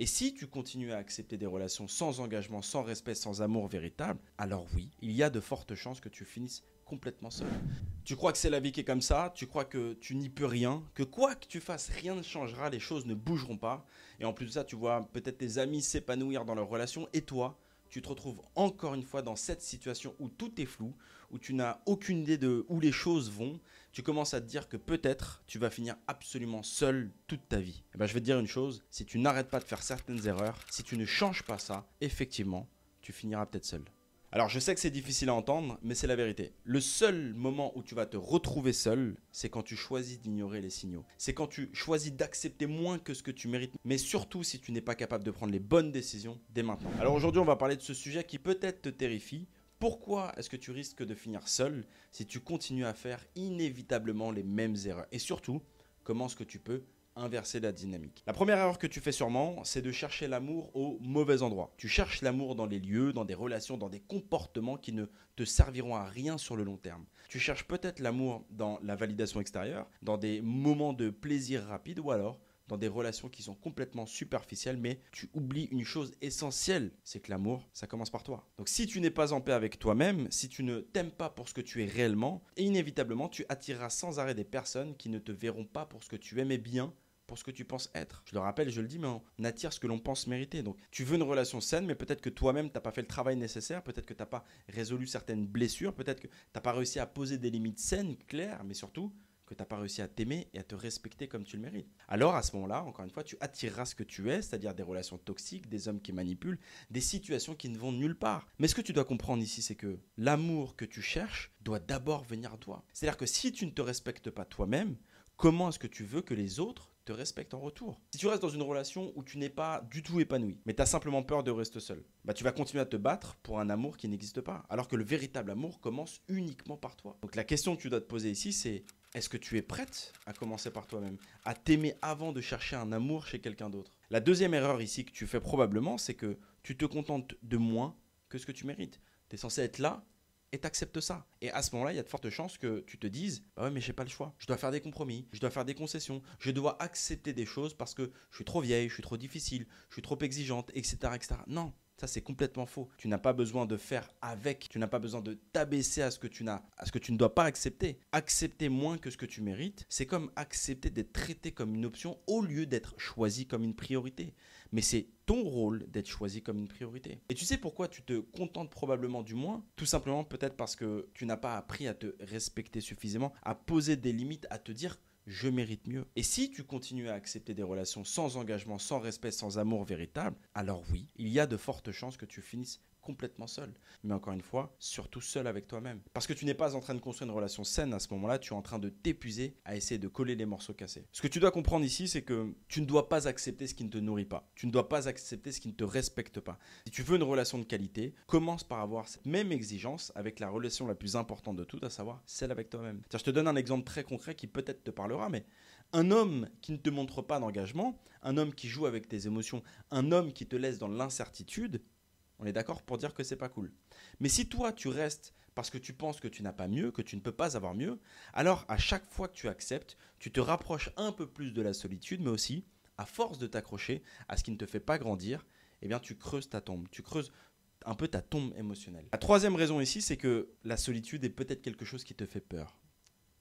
Et si tu continues à accepter des relations sans engagement, sans respect, sans amour véritable, alors oui, il y a de fortes chances que tu finisses complètement seul. Tu crois que c'est la vie qui est comme ça, tu crois que tu n'y peux rien, que quoi que tu fasses, rien ne changera, les choses ne bougeront pas. Et en plus de ça, tu vois peut-être tes amis s'épanouir dans leur relation et toi, tu te retrouves encore une fois dans cette situation où tout est flou, où tu n'as aucune idée de où les choses vont. Tu commences à te dire que peut-être tu vas finir absolument seul toute ta vie. Et ben, je vais te dire une chose, si tu n'arrêtes pas de faire certaines erreurs, si tu ne changes pas ça, effectivement, tu finiras peut-être seul. Alors je sais que c'est difficile à entendre, mais c'est la vérité. Le seul moment où tu vas te retrouver seul, c'est quand tu choisis d'ignorer les signaux. C'est quand tu choisis d'accepter moins que ce que tu mérites, mais surtout si tu n'es pas capable de prendre les bonnes décisions dès maintenant. Alors aujourd'hui, on va parler de ce sujet qui peut-être te terrifie. Pourquoi est-ce que tu risques de finir seul si tu continues à faire inévitablement les mêmes erreurs? Et surtout, comment est-ce que tu peux inverser la dynamique? La première erreur que tu fais sûrement, c'est de chercher l'amour au mauvais endroit. Tu cherches l'amour dans les lieux, dans des relations, dans des comportements qui ne te serviront à rien sur le long terme. Tu cherches peut-être l'amour dans la validation extérieure, dans des moments de plaisir rapide ou alors dans des relations qui sont complètement superficielles, mais tu oublies une chose essentielle, c'est que l'amour, ça commence par toi. Donc si tu n'es pas en paix avec toi-même, si tu ne t'aimes pas pour ce que tu es réellement, inévitablement, tu attireras sans arrêt des personnes qui ne te verront pas pour ce que tu aimes et bien pour ce que tu penses être. Je le rappelle, je le dis, mais on attire ce que l'on pense mériter. Donc tu veux une relation saine, mais peut-être que toi-même, tu n'as pas fait le travail nécessaire, peut-être que tu n'as pas résolu certaines blessures, peut-être que tu n'as pas réussi à poser des limites saines, claires, mais surtout que tu n'as pas réussi à t'aimer et à te respecter comme tu le mérites. Alors à ce moment-là, encore une fois, tu attireras ce que tu es, c'est-à-dire des relations toxiques, des hommes qui manipulent, des situations qui ne vont nulle part. Mais ce que tu dois comprendre ici, c'est que l'amour que tu cherches doit d'abord venir à toi. C'est-à-dire que si tu ne te respectes pas toi-même, comment est-ce que tu veux que les autres te respectent en retour? Si tu restes dans une relation où tu n'es pas du tout épanoui, mais tu as simplement peur de rester seul, bah tu vas continuer à te battre pour un amour qui n'existe pas, alors que le véritable amour commence uniquement par toi. Donc la question que tu dois te poser ici, c'est est-ce que tu es prête à commencer par toi-même, à t'aimer avant de chercher un amour chez quelqu'un d'autre? La deuxième erreur ici que tu fais probablement, c'est que tu te contentes de moins que ce que tu mérites. Tu es censé être là et t'acceptes ça. Et à ce moment-là, il y a de fortes chances que tu te dises bah ouais, mais j'ai pas le choix. Je dois faire des compromis, je dois faire des concessions, je dois accepter des choses parce que je suis trop vieille, je suis trop difficile, je suis trop exigeante, etc. etc. Non, ça c'est complètement faux. Tu n'as pas besoin de faire avec, tu n'as pas besoin de t'abaisser à ce que à ce que tu ne dois pas accepter. Accepter moins que ce que tu mérites, c'est comme accepter d'être traité comme une option au lieu d'être choisi comme une priorité. Mais c'est ton rôle d'être choisi comme une priorité. Et tu sais pourquoi tu te contentes probablement du moins? Tout simplement peut-être parce que tu n'as pas appris à te respecter suffisamment, à poser des limites, à te dire je mérite mieux. Et si tu continues à accepter des relations sans engagement, sans respect, sans amour véritable, alors oui, il y a de fortes chances que tu finisses complètement seul. Mais encore une fois, surtout seul avec toi-même. Parce que tu n'es pas en train de construire une relation saine à ce moment-là, tu es en train de t'épuiser à essayer de coller les morceaux cassés. Ce que tu dois comprendre ici, c'est que tu ne dois pas accepter ce qui ne te nourrit pas. Tu ne dois pas accepter ce qui ne te respecte pas. Si tu veux une relation de qualité, commence par avoir cette même exigence avec la relation la plus importante de toutes, à savoir celle avec toi-même. Je te donne un exemple très concret qui peut-être te parlera, mais un homme qui ne te montre pas d'engagement, un homme qui joue avec tes émotions, un homme qui te laisse dans l'incertitude, on est d'accord pour dire que c'est pas cool. Mais si toi tu restes parce que tu penses que tu n'as pas mieux, que tu ne peux pas avoir mieux, alors à chaque fois que tu acceptes, tu te rapproches un peu plus de la solitude, mais aussi, à force de t'accrocher à ce qui ne te fait pas grandir, eh bien tu creuses ta tombe, tu creuses un peu ta tombe émotionnelle. La troisième raison ici, c'est que la solitude est peut-être quelque chose qui te fait peur.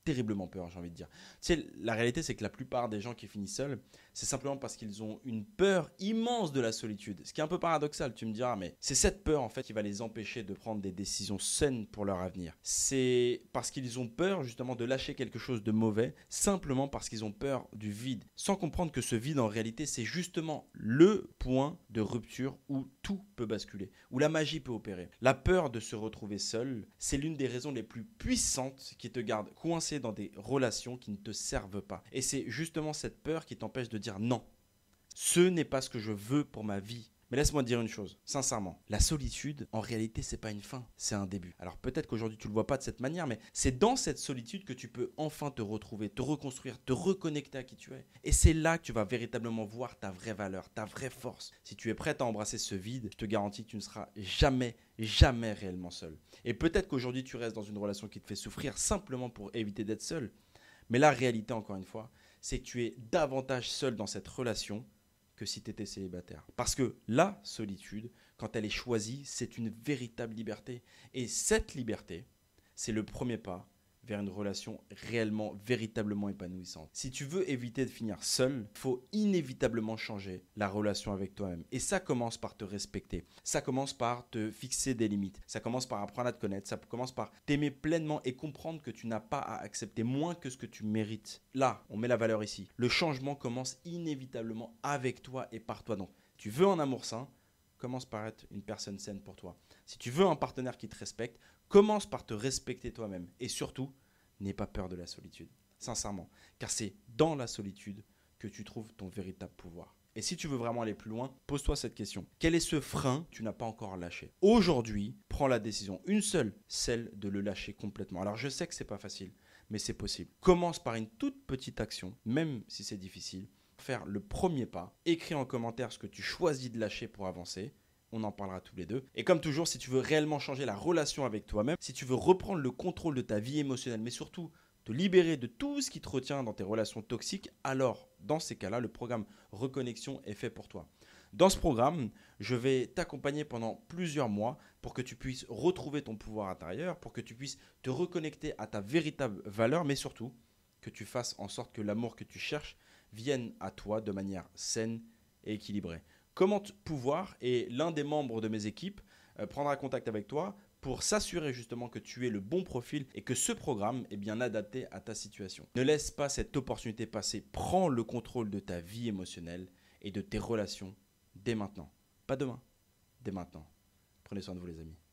Terriblement peur, j'ai envie de dire. Tu sais, la réalité, c'est que la plupart des gens qui finissent seuls, c'est simplement parce qu'ils ont une peur immense de la solitude. Ce qui est un peu paradoxal, tu me diras, mais c'est cette peur, en fait, qui va les empêcher de prendre des décisions saines pour leur avenir. C'est parce qu'ils ont peur, justement, de lâcher quelque chose de mauvais, simplement parce qu'ils ont peur du vide. Sans comprendre que ce vide, en réalité, c'est justement le point de rupture où tout peut basculer, où la magie peut opérer. La peur de se retrouver seul, c'est l'une des raisons les plus puissantes qui te garde coincé dans des relations qui ne te servent pas. Et c'est justement cette peur qui t'empêche de dire non. Ce n'est pas ce que je veux pour ma vie. Mais laisse-moi te dire une chose, sincèrement, la solitude, en réalité, c'est pas une fin, c'est un début. Alors peut-être qu'aujourd'hui tu le vois pas de cette manière, mais c'est dans cette solitude que tu peux enfin te retrouver, te reconstruire, te reconnecter à qui tu es. Et c'est là que tu vas véritablement voir ta vraie valeur, ta vraie force. Si tu es prête à embrasser ce vide, je te garantis que tu ne seras jamais réellement seul. Et peut-être qu'aujourd'hui tu restes dans une relation qui te fait souffrir simplement pour éviter d'être seul. Mais la réalité, encore une fois, c'est que tu es davantage seul dans cette relation que que si tu étais célibataire. Parce que la solitude, quand elle est choisie, c'est une véritable liberté. Et cette liberté, c'est le premier pas vers une relation réellement, véritablement épanouissante. Si tu veux éviter de finir seul, il faut inévitablement changer la relation avec toi-même. Et ça commence par te respecter. Ça commence par te fixer des limites. Ça commence par apprendre à te connaître. Ça commence par t'aimer pleinement et comprendre que tu n'as pas à accepter moins que ce que tu mérites. Là, on met la valeur ici. Le changement commence inévitablement avec toi et par toi. Donc, tu veux un amour sain, commence par être une personne saine pour toi. Si tu veux un partenaire qui te respecte, commence par te respecter toi-même. Et surtout, n'aie pas peur de la solitude. Sincèrement. Car c'est dans la solitude que tu trouves ton véritable pouvoir. Et si tu veux vraiment aller plus loin, pose-toi cette question. Quel est ce frein que tu n'as pas encore lâché? Aujourd'hui, prends la décision, une seule, celle de le lâcher complètement. Alors je sais que c'est pas facile, mais c'est possible. Commence par une toute petite action, même si c'est difficile. Faire le premier pas. Écris en commentaire ce que tu choisis de lâcher pour avancer. On en parlera tous les deux. Et comme toujours, si tu veux réellement changer la relation avec toi-même, si tu veux reprendre le contrôle de ta vie émotionnelle, mais surtout te libérer de tout ce qui te retient dans tes relations toxiques, alors dans ces cas-là, le programme Reconnexion est fait pour toi. Dans ce programme, je vais t'accompagner pendant plusieurs mois pour que tu puisses retrouver ton pouvoir intérieur, pour que tu puisses te reconnecter à ta véritable valeur, mais surtout que tu fasses en sorte que l'amour que tu cherches vienne à toi de manière saine et équilibrée. Comment Pouvoir et l'un des membres de mes équipes prendra contact avec toi pour s'assurer justement que tu aies le bon profil et que ce programme est bien adapté à ta situation. Ne laisse pas cette opportunité passer. Prends le contrôle de ta vie émotionnelle et de tes relations dès maintenant. Pas demain, dès maintenant. Prenez soin de vous les amis.